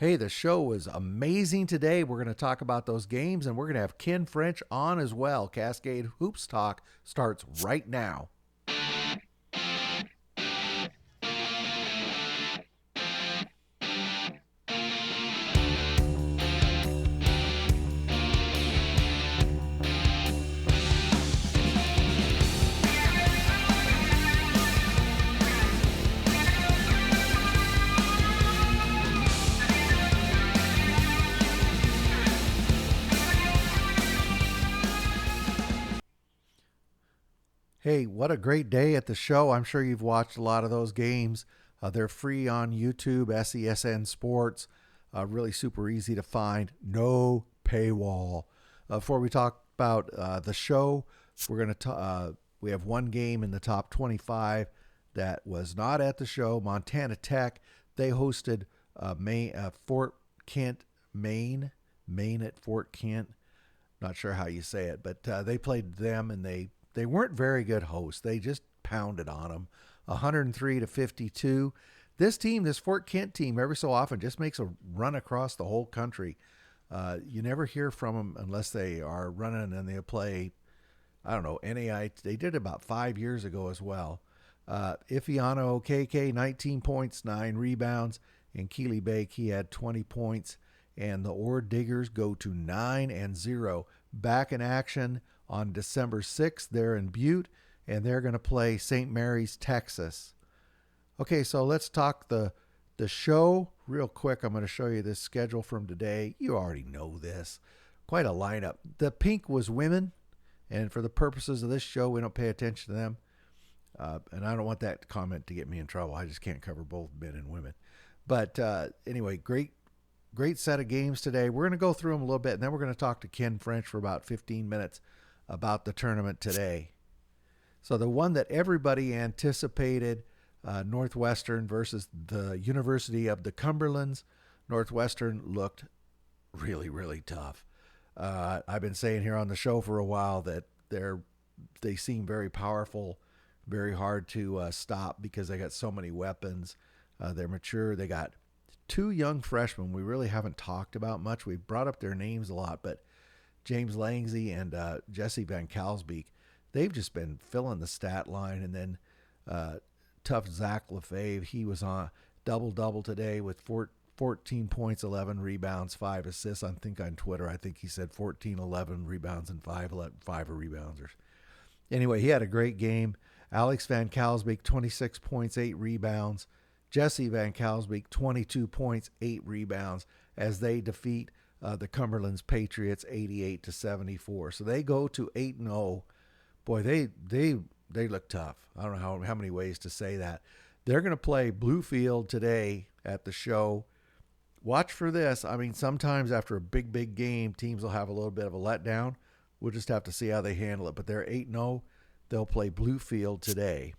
Hey, the show was amazing today. We're going to talk about those games, and we're going to have Ken French on as well. Cascade Hoops Talk starts right now. Hey, what a great day at the show. I'm sure you've watched a lot of those games. They're free on YouTube, SESN Sports. Really super easy to find. No paywall. Before we talk about the show, we're going to we have one game in the top 25 that was not at the show. Montana Tech. They hosted Fort Kent, Maine. Maine at Fort Kent. Not sure how you say it, but they played them, and they weren't very good hosts. They just pounded on them, 103 to 52. This Fort Kent team, every so often just makes a run across the whole country. You never hear from them unless they are running and they play, I don't know, NAI. They did it about 5 years ago as well. Ifiano KK, 19 points, 9 rebounds. And Keely Bake, he had 20 points. And the Ore Diggers go to 9-0. Back in action on December 6th. They're in Butte, and they're going to play St. Mary's, Texas. Okay, so let's talk the show real quick. I'm going to show you this schedule from today. You already know this. Quite a lineup. The pink was women, and for the purposes of this show, we don't pay attention to them. And I don't want that comment to get me in trouble. I just can't cover both men and women. But anyway, great set of games today. We're going to go through them a little bit, and then we're going to talk to Ken French for about 15 minutes about the tournament today. So the one that everybody anticipated, Northwestern versus the University of the Cumberlands. Northwestern looked really, really tough. I've been saying here on the show for a while that they seem very powerful, very hard to stop because they got so many weapons. They're mature. They got two young freshmen we really haven't talked about much. We've brought up their names a lot, but James Langsy and Jesse Van Kalsbeek, they've just been filling the stat line. And then tough Zach Lefebvre, he was on double-double today with 14 points, 11 rebounds, 5 assists. I think on Twitter, I think he said 14, 11 rebounds and 5 rebounds. Anyway, he had a great game. Alex Van Kalsbeek, 26 points, 8 rebounds. Jesse Van Kalsbeek, 22 points, 8 rebounds as they defeat the Cumberland's Patriots 88 to 74. So they go to 8-0. Boy, they look tough. I don't know how many ways to say that. They're going to play Bluefield today at the show. Watch for this. I mean, sometimes after a big game, teams will have a little bit of a letdown. We'll just have to see how they handle it. But they're 8-0. They'll play Bluefield today.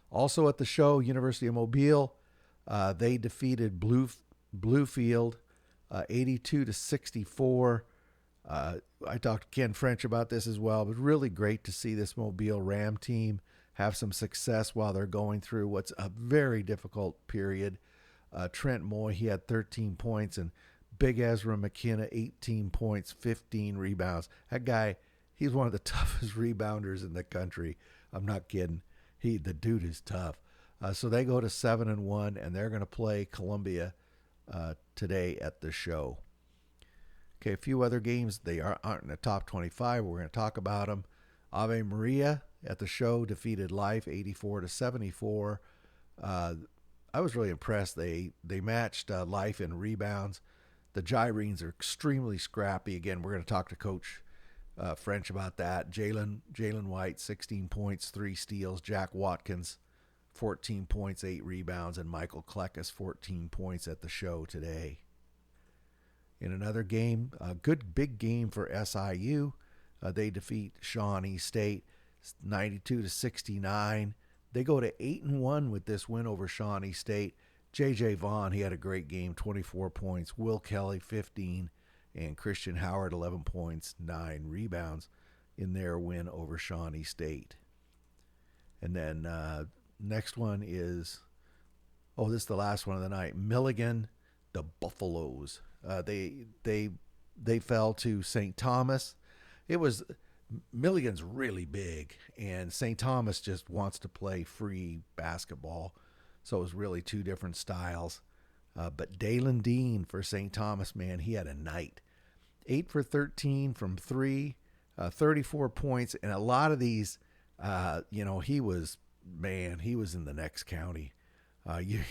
Also at the show, University of Mobile, they defeated Bluefield 82 to 64. I talked to Ken French about this as well, but really great to see this Mobile Ram team have some success while they're going through what's a very difficult period. Trent Moy, he had 13 points, and Big Ezra McKenna, 18 points, 15 rebounds. That guy, he's one of the toughest rebounders in the country. I'm not kidding. The dude is tough. So they go to 7-1, and they're going to play Columbia today at the show. Okay, a few other games. They aren't in the top 25. We're going to talk about them. Ave Maria at the show defeated Life 84 to 74. I was really impressed. They matched Life in rebounds. The Gyrenes are extremely scrappy. Again, we're going to talk to Coach French about that. Jalen White, 16 points, 3 steals. Jack Watkins, 14 points, 8 rebounds. And Michael Kleckis, 14 points at the show today. In another game, a good big game for SIU. They defeat Shawnee State 92 to 69. They go to 8-1 with this win over Shawnee State. J.J. Vaughn, he had a great game, 24 points. Will Kelly, 15. And Christian Howard, 11 points, 9 rebounds in their win over Shawnee State. And then next one is, this is the last one of the night. Milligan, the Buffaloes. They fell to St. Thomas. It was Milligan's really big, and St. Thomas just wants to play free basketball, so it was really two different styles. But Dalen Dean for St. Thomas, man, he had a night. 8 for 13 from three, 34 points, and a lot of these, he was in the next county. You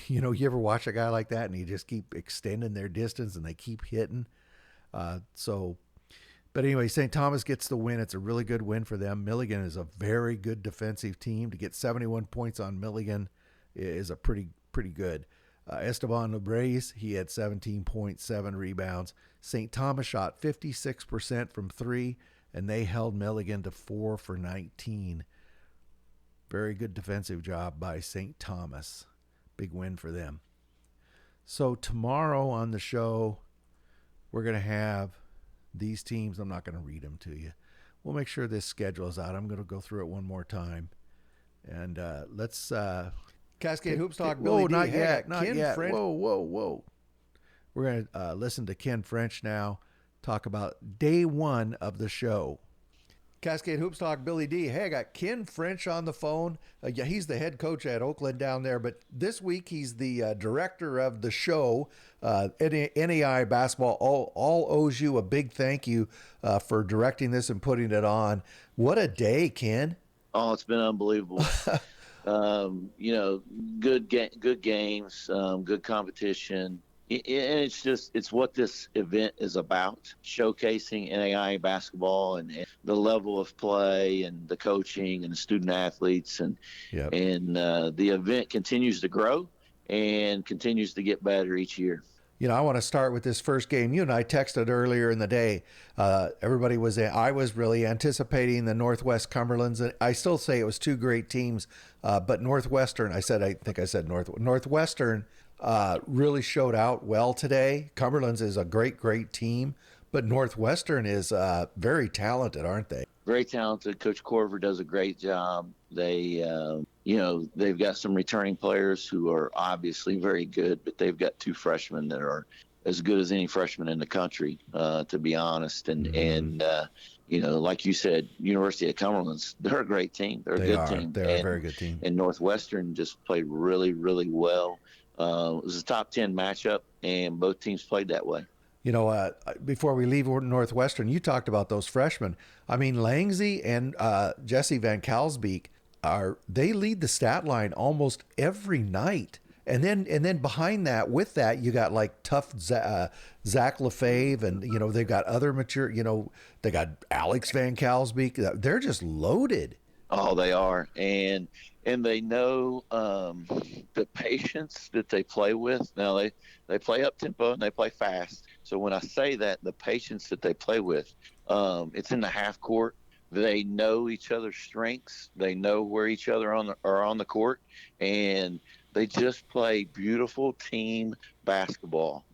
ever watch a guy like that and you just keep extending their distance and they keep hitting. But anyway, St. Thomas gets the win. It's a really good win for them. Milligan is a very good defensive team. To get 71 points on Milligan is a pretty good. Esteban Lebres, he had 17.7 rebounds. St. Thomas shot 56% from three, and they held Milligan to 4 for 19. Very good defensive job by St. Thomas. Big win for them. So tomorrow on the show, we're going to have these teams. I'm not going to read them to you. We'll make sure this schedule is out. I'm going to go through it one more time. And let's... Cascade Hoops Talk, whoa, Billy D. not Hey, yet, got not Ken yet. French. Whoa. We're going to listen to Ken French now talk about day one of the show. Cascade Hoops Talk, Billy D. Hey, I got Ken French on the phone. He's the head coach at Oakland down there, but this week he's the director of the show. NAI Basketball all owes you a big thank you for directing this and putting it on. What a day, Ken. Oh, it's been unbelievable. Good games, good competition. And it's what this event is about, showcasing NAIA basketball and the level of play and the coaching and the student athletes. And the event continues to grow and continues to get better each year. I want to start with this first game. You and I texted earlier in the day. I was really anticipating the Northwest Cumberlands. And I still say it was two great teams, but Northwestern, Northwestern really showed out well today. Cumberlands is a great team, but Northwestern is very talented, aren't they? Very talented. Coach Corver does a great job. They've got some returning players who are obviously very good, but they've got two freshmen that are as good as any freshman in the country, to be honest. And like you said, University of Cumberland's, they're a great team. They're a good team. They're a very good team. And Northwestern just played really, really well. It was a top 10 matchup, and both teams played that way. Before we leave Northwestern, you talked about those freshmen. I mean, Langsy and Jesse Van Kalsbeek they lead the stat line almost every night. And then behind that, with that, you got like tough Zach Lefebvre, and they've got other mature. They got Alex Van Kalsbeek. They're just loaded. Oh, they are, and they know the patience that they play with. Now they play up tempo and they play fast. So when I say that, the patience that they play with, it's in the half court. They know each other's strengths. They know where each other are on the court, and they just play beautiful team basketball.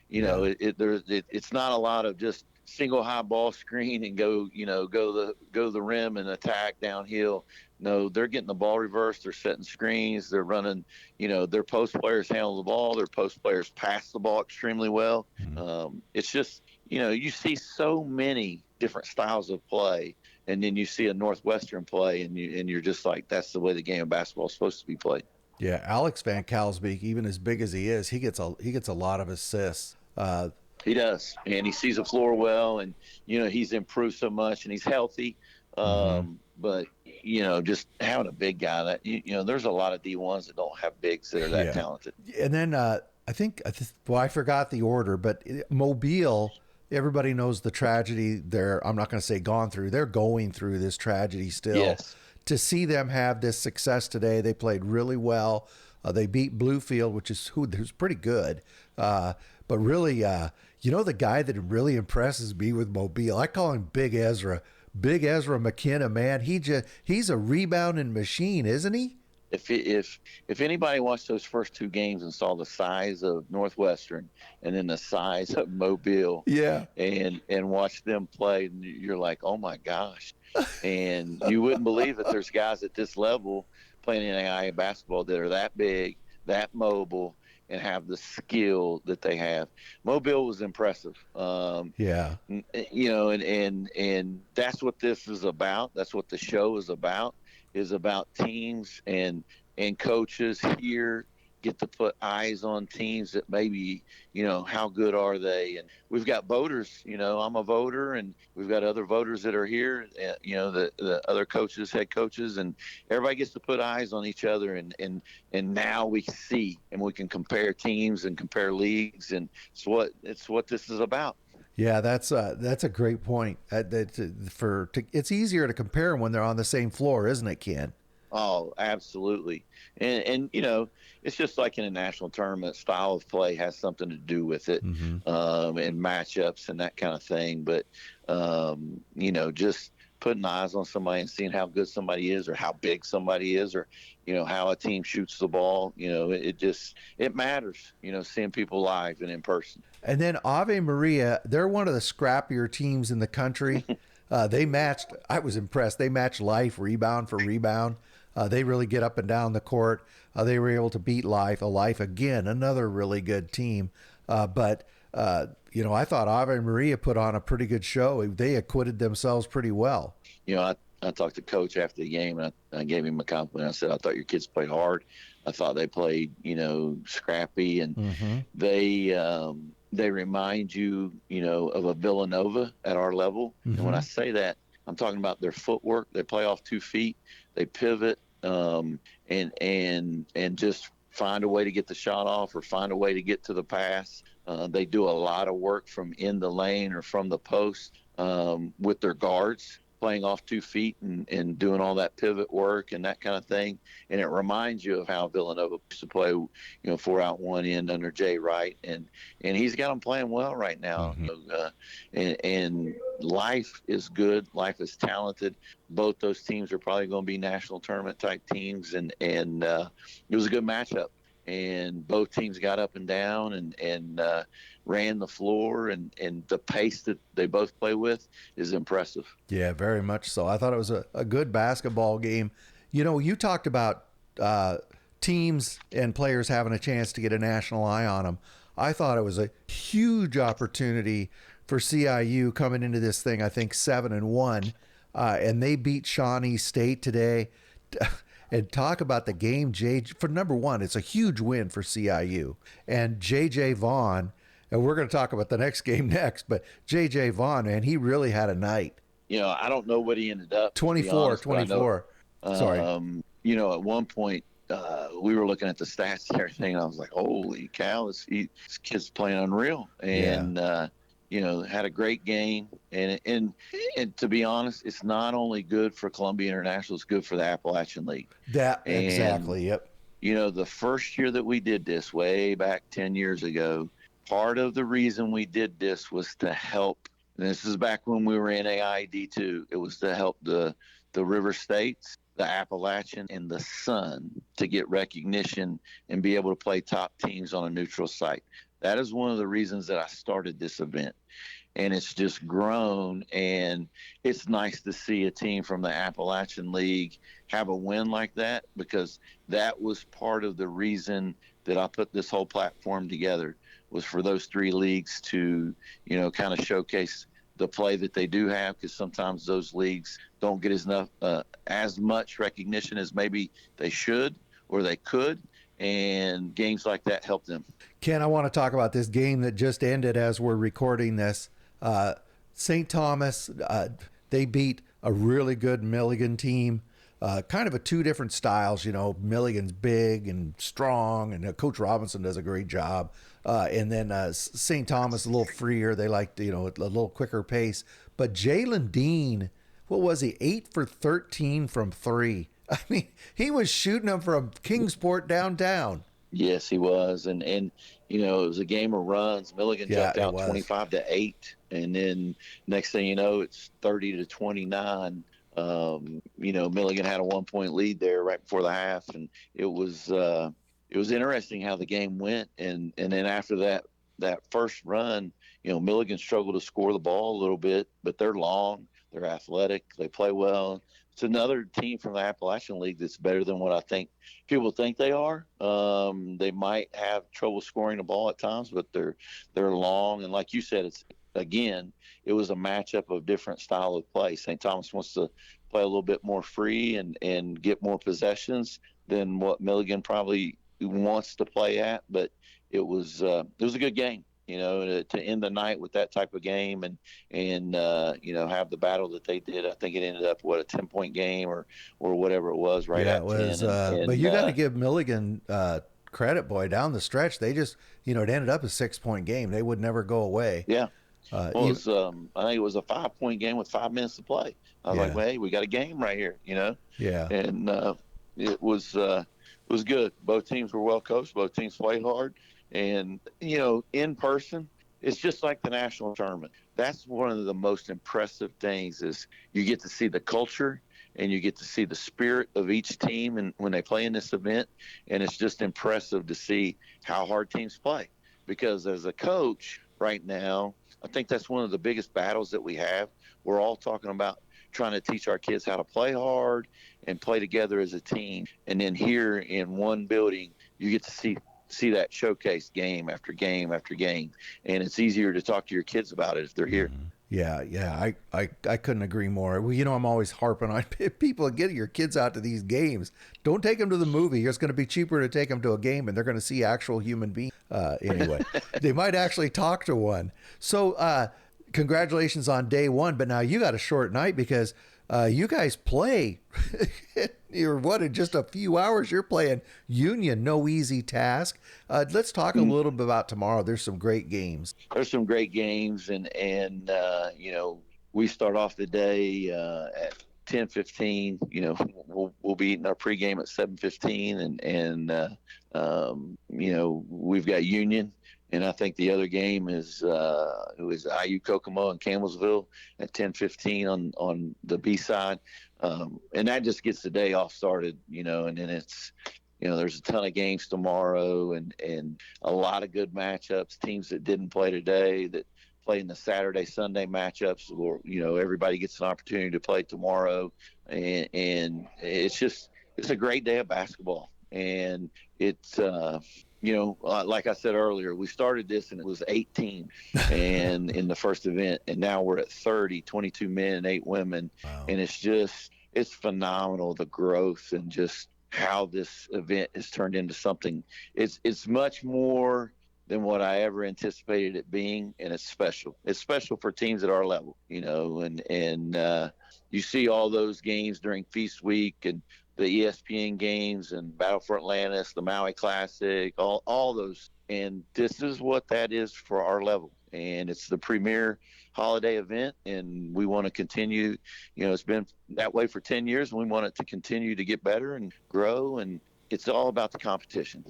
It's not a lot of just single high ball screen and go the rim and attack downhill. No, they're getting the ball reversed. They're setting screens. They're running. Their post players handle the ball. Their post players pass the ball extremely well. Mm-hmm. It's just you see so many different styles of play, and then you see a Northwestern play, and you're just like, that's the way the game of basketball is supposed to be played. Yeah, Alex Van Kalsbeek, even as big as he is, he gets a lot of assists. He does, and he sees the floor well, and he's improved so much, and he's healthy. But just having a big guy that there's a lot of D1s that don't have bigs that are that talented. And then I forgot the order, but Mobile. Everybody knows the tragedy there. I'm not going to say gone through. They're going through this tragedy still. Yes. To see them have this success today, they played really well. They beat Bluefield, who's pretty good. But really, the guy that really impresses me with Mobile, I call him Big Ezra. Big Ezra McKenna, man. He's a rebounding machine, isn't he? If anybody watched those first two games and saw the size of Northwestern and then the size of Mobile, and watched them play, you're like, oh my gosh, and you wouldn't believe that there's guys at this level playing NAIA basketball that are that big, that mobile, and have the skill that they have. Mobile was impressive. Yeah. And that's what this is about. That's what the show is about teams and coaches here get to put eyes on teams that maybe, how good are they? And we've got voters, I'm a voter, and we've got other voters that are here, the other coaches, head coaches, and everybody gets to put eyes on each other. And now we see, and we can compare teams and compare leagues. And it's what this is about. Yeah, that's a great point. It's easier to compare when they're on the same floor, isn't it, Ken? Oh, absolutely. And it's just like in a national tournament, style of play has something to do with it, Mm-hmm. and matchups and that kind of thing. But, just putting eyes on somebody and seeing how good somebody is or how big somebody is or, how a team shoots the ball, it matters, seeing people live and in person. And then Ave Maria, they're one of the scrappier teams in the country. They matched. I was impressed. They matched Life rebound for rebound. They really get up and down the court. They were able to beat Life. Life again, another really good team. But I thought Ave Maria put on a pretty good show. They acquitted themselves pretty well. I talked to Coach after the game, and I gave him a compliment. I said, I thought your kids played hard. I thought they played, scrappy, and Mm-hmm. they remind you, of a Villanova at our level. Mm-hmm. And when I say that, I'm talking about their footwork. They play off 2 feet. They pivot, and just find a way to get the shot off or find a way to get to the pass. They do a lot of work from in the lane or from the post with their guards, playing off 2 feet and doing all that pivot work and that kind of thing. And it reminds you of how Villanova used to play, 4 out 1 in under Jay Wright. And he's got them playing well right now. Mm-hmm. And Life is good. Life is talented. Both those teams are probably going to be national tournament type teams. And it was a good matchup. And both teams got up and down and ran the floor, and the pace that they both play with is impressive. Yeah, very much so. I thought it was a good basketball game. You talked about teams and players having a chance to get a national eye on them. I thought it was a huge opportunity for CIU coming into this thing, I think 7-1, and they beat Shawnee State today. And talk about the game, for number one, it's a huge win for CIU. And J.J. Vaughn, and we're going to talk about the next game next, but J.J. Vaughn, man, he really had a night. I don't know what he ended up. 24. Sorry. At one point, we were looking at the stats and everything, and I was like, holy cow, this kid's playing unreal. And, had a great game. And to be honest, it's not only good for Columbia International, it's good for the Appalachian League. Exactly, yep. The first year that we did this, way back 10 years ago, part of the reason we did this was to help, and this is back when we were in AID2, it was to help the River States, the Appalachian, and the Sun to get recognition and be able to play top teams on a neutral site. That is one of the reasons that I started this event. And it's just grown, and it's nice to see a team from the Appalachian League have a win like that, because that was part of the reason that I put this whole platform together, was for those 3 leagues to, kind of showcase the play that they do have, because sometimes those leagues don't get as much recognition as maybe they should or they could, and games like that help them. Ken, I want to talk about this game that just ended as we're recording this. St. Thomas, they beat a really good Milligan team. Kind of 2 different styles, Milligan's big and strong, and Coach Robinson does a great job. And then St. Thomas a little freer. They like, a little quicker pace. But Jalen Dean, what was he? 8 for 13 from 3. I mean, he was shooting them from Kingsport downtown. Yes, he was. And it was a game of runs. Milligan jumped out 25-8. And then next thing you know, it's 30-29. Milligan had a 1-point lead there right before the half. And it was interesting how the game went. And then after that first run, Milligan struggled to score the ball a little bit, but they're long, they're athletic, they play well. it's another team from the Appalachian League that's better than what I think people think they are. They might have trouble scoring the ball at times, but they're long, and like you said, it was a matchup of different style of play. St. Thomas wants to play a little bit more free and get more possessions than what Milligan probably wants to play at, but it was a good game. To end the night with that type of game and have the battle that they did. I think it ended up a 10-point game or whatever it was, right Yeah, at it was. 10. But you got to give Milligan credit, boy. Down the stretch, they just, it ended up a 6-point game. They would never go away. Yeah. Uh, Well, you, I think it was a 5-point game with 5 minutes to play. I was Yeah. like, well, hey, we got a game right here, yeah, and it was good. Both teams were well coached. Both teams played hard, and in person, it's just like the national tournament. That's one of the most impressive things is you get to see the culture and you get to see the spirit of each team, and when they play in this event, and it's just impressive to see how hard teams play. Because as a coach right now, I think that's one of the biggest battles that we have. We're all talking about trying to teach our kids how to play hard and play together as a team. And then here in one building, you get to see that showcase game after game after game. And it's easier to talk to your kids about it if they're here. yeah. I couldn't agree more. Well, I'm always harping on people getting your kids out to these games. Don't take them to the movie. It's going to be cheaper to take them to a game, and they're going to see actual human beings. Anyway, they might actually talk to one. So, congratulations on day one. But now you got a short night because you guys play. In just a few hours you're playing Union. No easy task. Let's talk a little bit about tomorrow. There's some great games. There's some great games, and we start off the day at 10:15. We'll be eating our pregame at 7:15, and we've got Union. And I think the other game is it was IU Kokomo and Campbellsville at 10:15 on the B side, and that just gets the day off started, and then it's there's a ton of games tomorrow and a lot of good matchups. Teams that didn't play today that play in the Saturday Sunday matchups, or everybody gets an opportunity to play tomorrow, and it's a great day of basketball, and it's. Like I said earlier, we started this and it was 18 and in the first event, and now we're at 30, 22 men and 8 women. Wow. And it's phenomenal, the growth and just how this event has turned into something. It's much more than what I ever anticipated it being, and it's special. It's special for teams at our level, and you see all those games during Feast Week and the ESPN games and Battle for Atlantis, the Maui Classic, all those. And this is what that is for our level. And it's the premier holiday event, and we want to continue. It's been that way for 10 years, and we want it to continue to get better and grow. And it's all about the competition,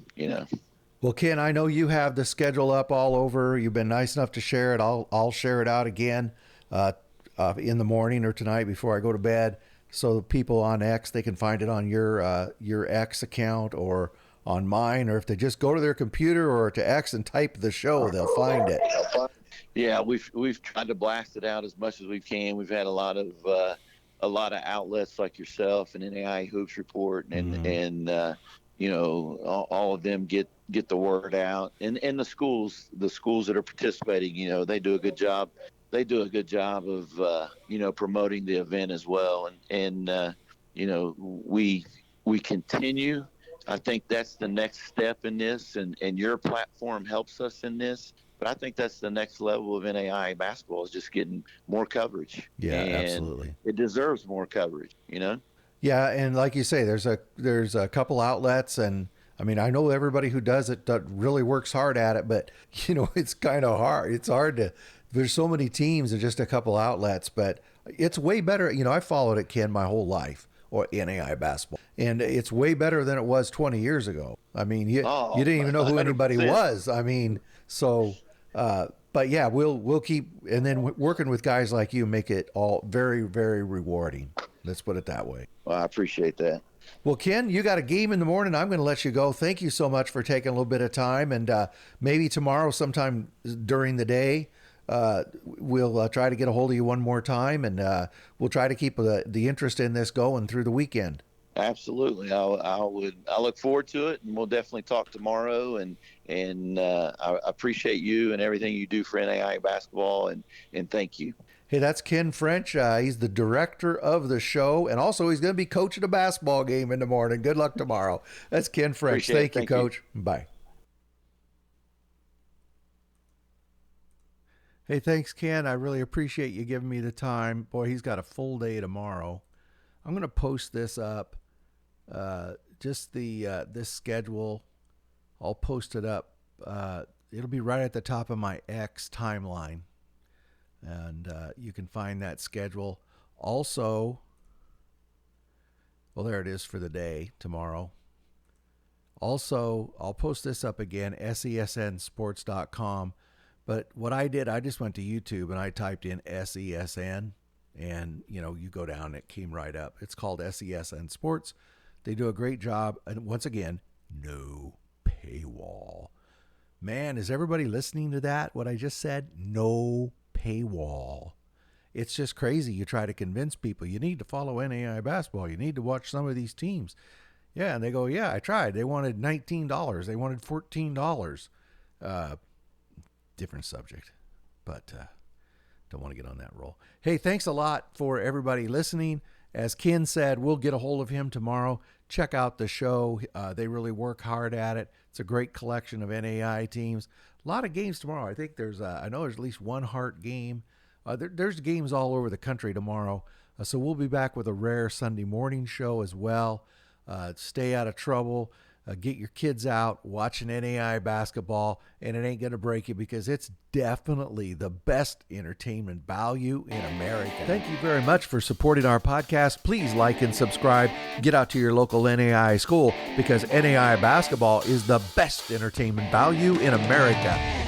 Well, Ken, I know you have the schedule up all over. You've been nice enough to share it. I'll share it out again in the morning or tonight before I go to bed. So the people on X, they can find it on your X account or on mine, or if they just go to their computer or to X and type the show, they'll find it. Yeah, we've tried to blast it out as much as we can. We've had a lot of outlets like yourself and NAI Hoops Report, and all of them get the word out, and the schools that are participating, they do a good job. They do a good job of promoting the event as well, and we continue. I think that's the next step in this, and your platform helps us in this. But I think that's the next level of NAI basketball, is just getting more coverage. Yeah, and absolutely. It deserves more coverage, Yeah, and like you say, there's a couple outlets, and I mean, I know everybody who does it really works hard at it, but it's kind of hard. It's hard to. There's so many teams and just a couple outlets, but it's way better. I followed it, Ken, my whole life, or NAI basketball, and it's way better than it was 20 years ago. I mean, you didn't even know who anybody 100%. was. I mean, so, but yeah, we'll keep, and then working with guys like you make it all very, very rewarding. Let's put it that way. Well, I appreciate that. Well, Ken, you got a game in the morning. I'm going to let you go. Thank you so much for taking a little bit of time, and maybe tomorrow sometime during the day, we'll try to get a hold of you one more time, and we'll try to keep the interest in this going through the weekend. Absolutely. I look forward to it, and we'll definitely talk tomorrow. And I appreciate you and everything you do for NAI basketball, and thank you. Hey, that's Ken French. He's the director of the show, and also he's going to be coaching a basketball game in the morning. Good luck tomorrow. That's Ken French. Thank you, Coach. Bye. Hey, thanks, Ken. I really appreciate you giving me the time. Boy, he's got a full day tomorrow. I'm going to post this up, just this schedule. I'll post it up. It'll be right at the top of my X timeline. And you can find that schedule. Also, well, there it is for the day tomorrow. Also, I'll post this up again, sesnsports.com. But what I did, I just went to YouTube and I typed in SESN. And, you go down, it came right up. It's called SESN Sports. They do a great job. And once again, no paywall. Man, is everybody listening to that? What I just said? No paywall. It's just crazy. You try to convince people you need to follow NAI basketball. You need to watch some of these teams. Yeah, and they go, yeah, I tried. They wanted $19. They wanted $14. Different subject, but don't want to get on that roll. Hey, thanks a lot for everybody listening. As Ken said, we'll get a hold of him tomorrow. Check out the show. They really work hard at it. It's a great collection of NAI teams. A lot of games tomorrow. I think I know there's at least one Hart game. There's games all over the country tomorrow. So we'll be back with a rare Sunday morning show as well. Stay out of trouble. Get your kids out watching NAI basketball, and it ain't going to break you because it's definitely the best entertainment value in America. Thank you very much for supporting our podcast. Please like and subscribe. Get out to your local NAI school because NAI basketball is the best entertainment value in America.